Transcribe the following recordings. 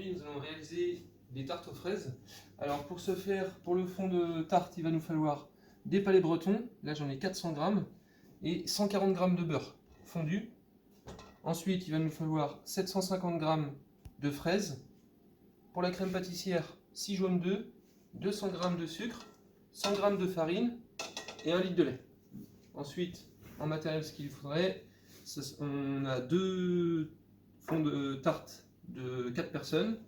Aujourd'hui, nous allons réaliser des tartes aux fraises. Alors pour ce faire, pour le fond de tarte, il va nous falloir des palets bretons. Là, j'en ai 400 grammes et 140 grammes de beurre fondu. Ensuite, il va nous falloir 750 grammes de fraises. Pour la crème pâtissière, 6 jaunes d'œufs, 200 grammes de sucre, 100 grammes de farine et 1 litre de lait. Ensuite, en matériel, ce qu'il faudrait, on a 2 fonds de tarte de 4 personnes,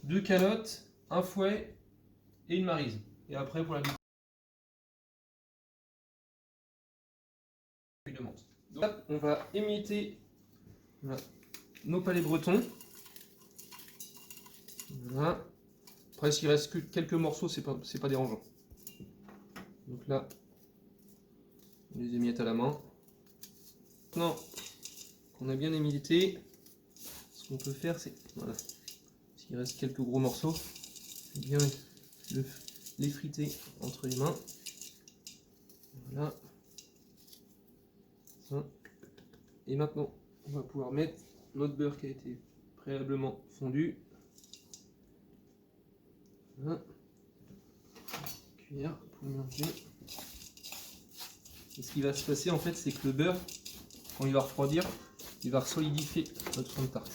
2 calottes, un fouet et une maryse. Et après, pour la feuille de menthe. Donc là, on va émietter nos palets bretons. Voilà. Après, s'il reste que quelques morceaux, c'est pas dérangeant. Donc là, on les émiette à la main. Maintenant qu'on a bien émietté, ce qu'on peut faire, c'est, voilà, s'il reste quelques gros morceaux, bien les friter entre les mains. Voilà. Ça. Et maintenant, on va pouvoir mettre notre beurre qui a été préalablement fondu. Voilà. Cuillère pour mélanger. Et ce qui va se passer en fait, c'est que le beurre, quand il va refroidir, il va solidifier notre fond de tarte.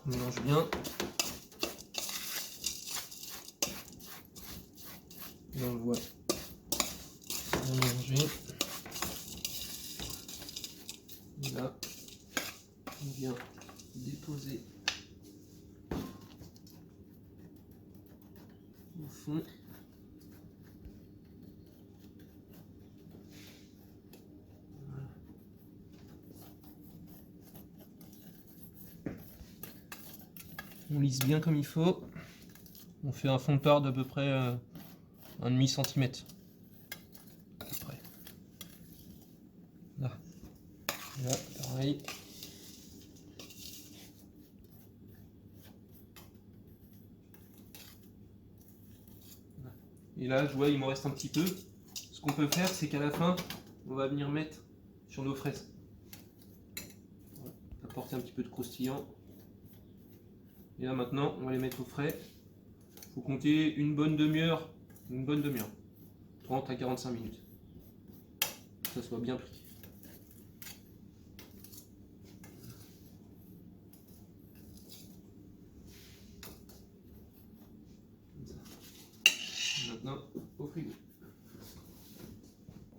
On mélange bien. Et on le voit bien mélanger. Et là, on vient déposer au fond. On lisse bien comme il faut. On fait un fond de tarte d'à peu près 1,5 cm. À peu près. Là. Là, pareil. Et là, je vois, il me reste un petit peu. Ce qu'on peut faire, c'est qu'à la fin, on va venir mettre sur nos fraises. Voilà. Apporter un petit peu de croustillant. Et là maintenant, on va les mettre au frais. Il faut compter une bonne demi-heure, 30 à 45 minutes. Que ça soit bien pris. Maintenant, au frigo.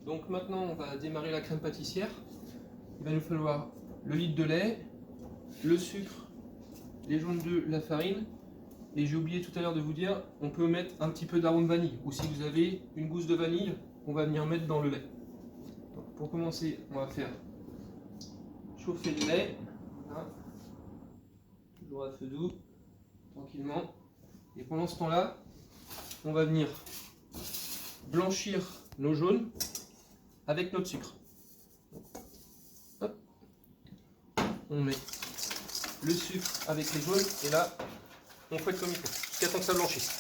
Donc maintenant, on va démarrer la crème pâtissière. Il va nous falloir le litre de lait, le sucre, les jaunes d'œufs, la farine. Et j'ai oublié tout à l'heure de vous dire, on peut mettre un petit peu d'arôme vanille. Ou si vous avez une gousse de vanille, on va venir mettre dans le lait. Donc, pour commencer, on va faire chauffer le lait. Voilà. Toujours à feu doux, tranquillement. Et pendant ce temps-là, on va venir blanchir nos jaunes avec notre sucre. Hop. On met le sucre avec les jaunes et là, on fouette comme il faut, jusqu'à temps que ça blanchisse.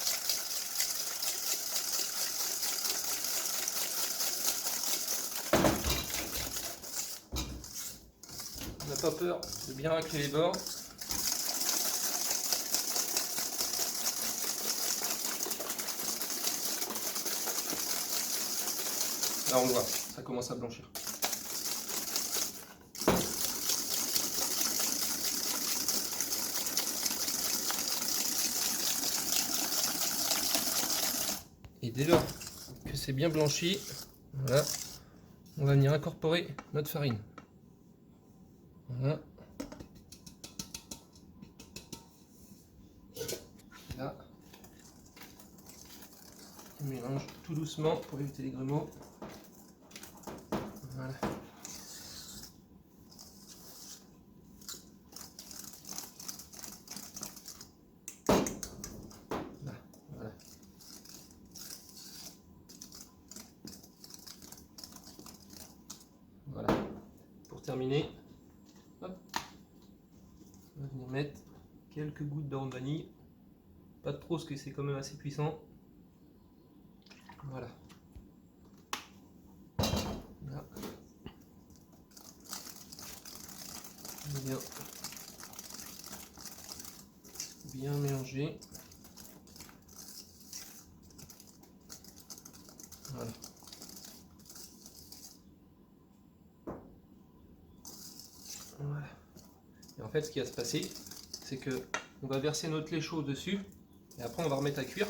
On n'a pas peur de bien racler les bords. Là on le voit, ça commence à blanchir. Et dès lors que c'est bien blanchi, voilà, on va venir incorporer notre farine. Voilà. Là, on mélange tout doucement pour éviter les grumeaux. Voilà. Là, voilà. Voilà. Pour terminer, hop, on va venir mettre quelques gouttes d'arôme vanille. Pas de trop parce que c'est quand même assez puissant. Voilà. Là. On vient bien mélanger. Voilà. Voilà. Et en fait, ce qui va se passer, c'est que on va verser notre lait chaud dessus, et après on va remettre à cuire.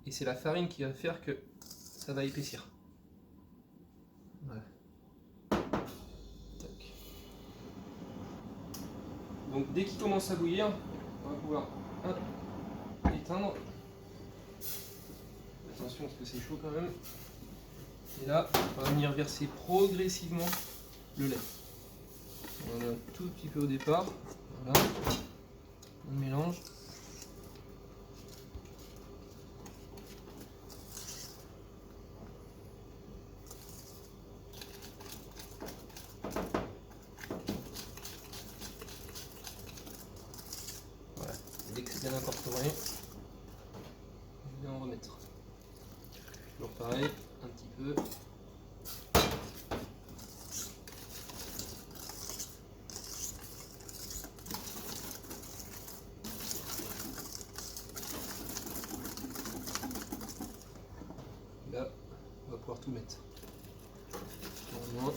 Et c'est la farine qui va faire que ça va épaissir. Voilà. Tac. Donc dès qu'il commence à bouillir, on va pouvoir éteindre. Attention parce que c'est chaud quand même. Et là, on va venir verser progressivement le lait. On a un tout petit peu au départ. Voilà. On mélange. Voilà. Et dès que c'est bien incorporé, on va en remettre. Toujours pareil, un petit peu. Là, on va pouvoir tout mettre. Normalement.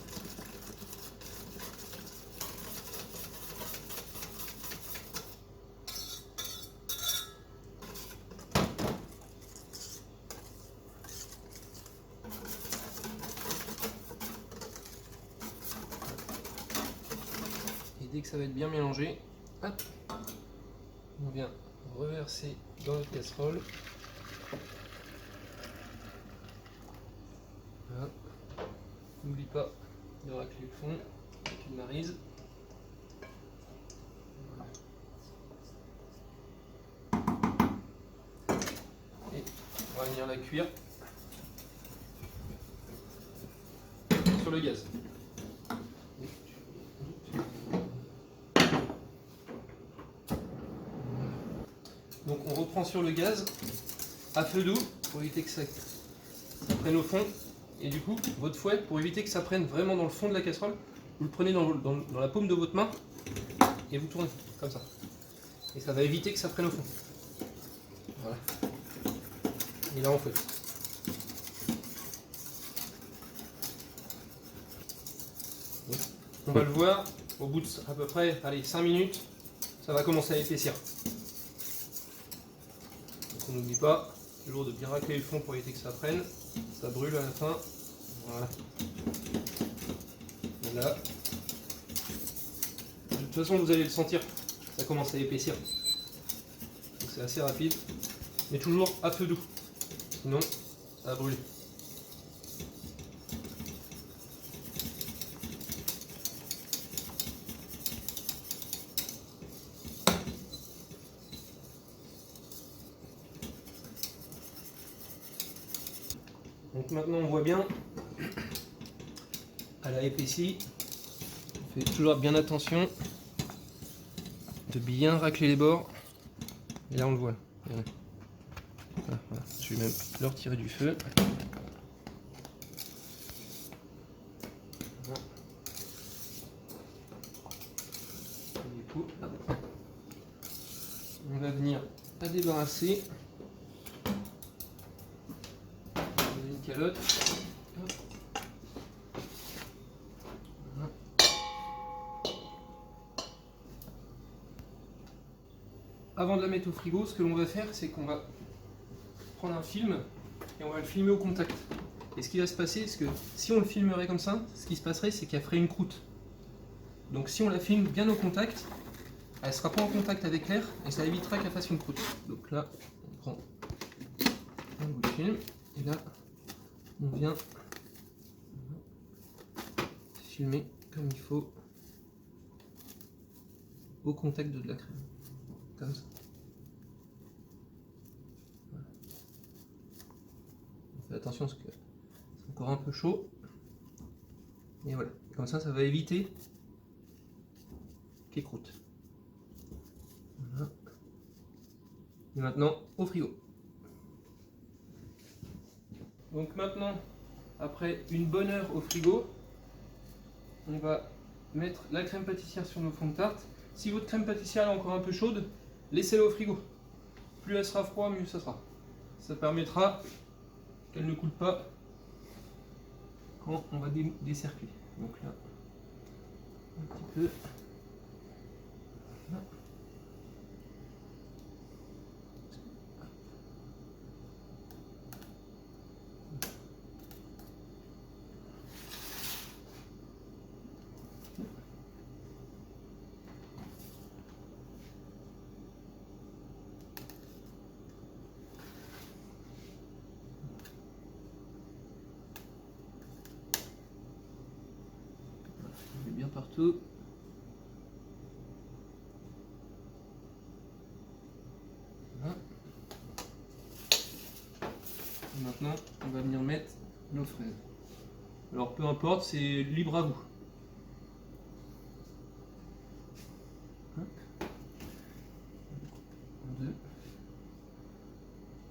Et dès que ça va être bien mélangé, hop, on vient reverser dans notre casserole. Voilà. N'oublie pas de racler le fond avec une maryse. Voilà. Et on va venir la cuire sur le gaz. Donc on reprend sur le gaz à feu doux pour éviter que ça prenne au fond. Et du coup, votre fouet, pour éviter que ça prenne vraiment dans le fond de la casserole, vous le prenez dans la paume de votre main et vous tournez comme ça. Et ça va éviter que ça prenne au fond. Voilà. Et là on fouette. On va le voir, au bout de à peu près 5 minutes, ça va commencer à épaissir. Donc on n'oublie pas toujours de bien racler le fond pour éviter que ça prenne. Ça brûle à la fin. Voilà. Et là, de toute façon vous allez le sentir, ça commence à épaissir. Donc c'est assez rapide, mais toujours à feu doux. Sinon, ça va brûler. Donc maintenant on voit bien, elle a épaissi. On fait toujours bien attention de bien racler les bords. Et là on le voit. Voilà, voilà. Je vais même le retirer du feu. Voilà. Et du coup, on va venir la débarrasser. Une calotte. Voilà. Avant de la mettre au frigo, ce que l'on va faire, c'est qu'on va prendre un film et on va le filmer au contact. Et ce qui va se passer, c'est que si on le filmerait comme ça, ce qui se passerait, c'est qu'elle ferait une croûte. Donc si on la filme bien au contact, elle ne sera pas en contact avec l'air et ça évitera qu'elle fasse une croûte. Donc là, on prend un bout de film et là, on vient filmer comme il faut au contact de la crème. Comme ça. Voilà. On fait attention parce que c'est encore un peu chaud. Et voilà. Comme ça, ça va éviter qu'il croûte. Voilà. Et maintenant, au frigo. Donc maintenant, après une bonne heure au frigo, on va mettre la crème pâtissière sur nos fonds de tarte. Si votre crème pâtissière est encore un peu chaude, laissez-la au frigo. Plus elle sera froide, mieux ça sera. Ça permettra qu'elle ne coule pas quand on va décercler. Donc là, un petit peu. Là. Je mets bien partout. Voilà. Et maintenant, on va venir mettre nos fraises. Alors peu importe, c'est libre à vous. Hop. En deux.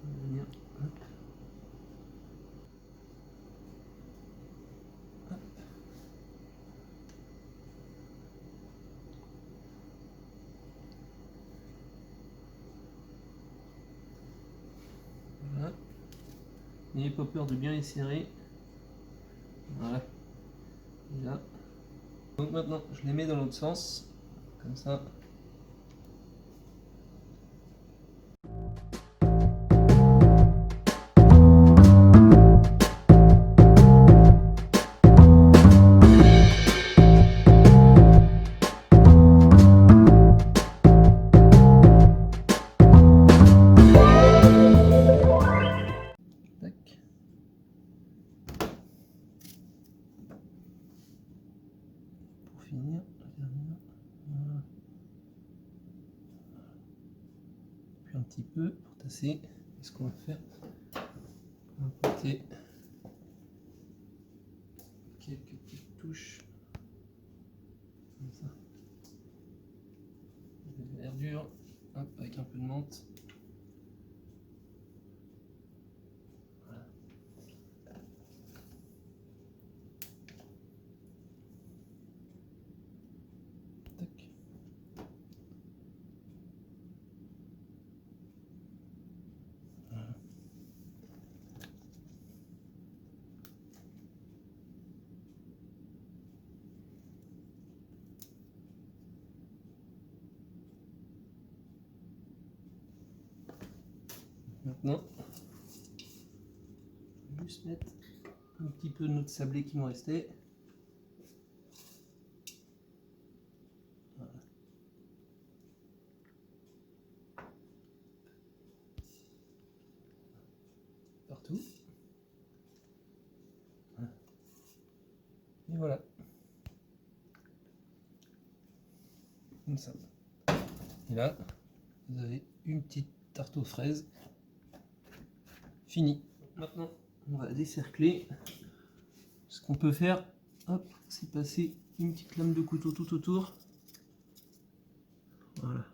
On va venir. Hop. Hop. Voilà. N'ayez pas peur de bien les serrer. Voilà. Et là. Donc maintenant, je les mets dans l'autre sens. Comme ça. Tac. Pour finir, la dernière. Voilà. Puis un petit peu pour tasser. Ce qu'on va faire, on va apporter quelques petites touches comme ça, de verdure, hop, avec un peu de menthe. Voilà. Tac. Voilà. Maintenant, je vais juste mettre un petit peu de notre sablé qui nous restait. Voilà. Partout. Voilà. Et voilà. Comme ça. Et là, vous avez une petite tarte aux fraises. Fini. Maintenant, on va décercler. Ce qu'on peut faire, hop, c'est passer une petite lame de couteau tout autour. Voilà.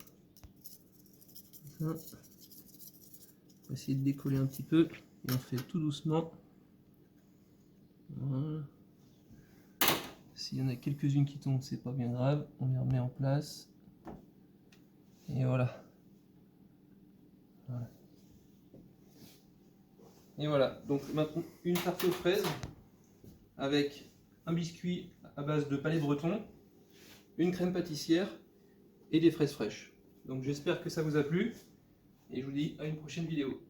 Ça. On va essayer de décoller un petit peu. Et on fait tout doucement. Voilà. S'il y en a quelques-unes qui tombent, c'est pas bien grave. On les remet en place. Et voilà. Voilà. Et voilà, donc maintenant une tarte aux fraises avec un biscuit à base de palais breton, une crème pâtissière et des fraises fraîches. Donc j'espère que ça vous a plu et je vous dis à une prochaine vidéo.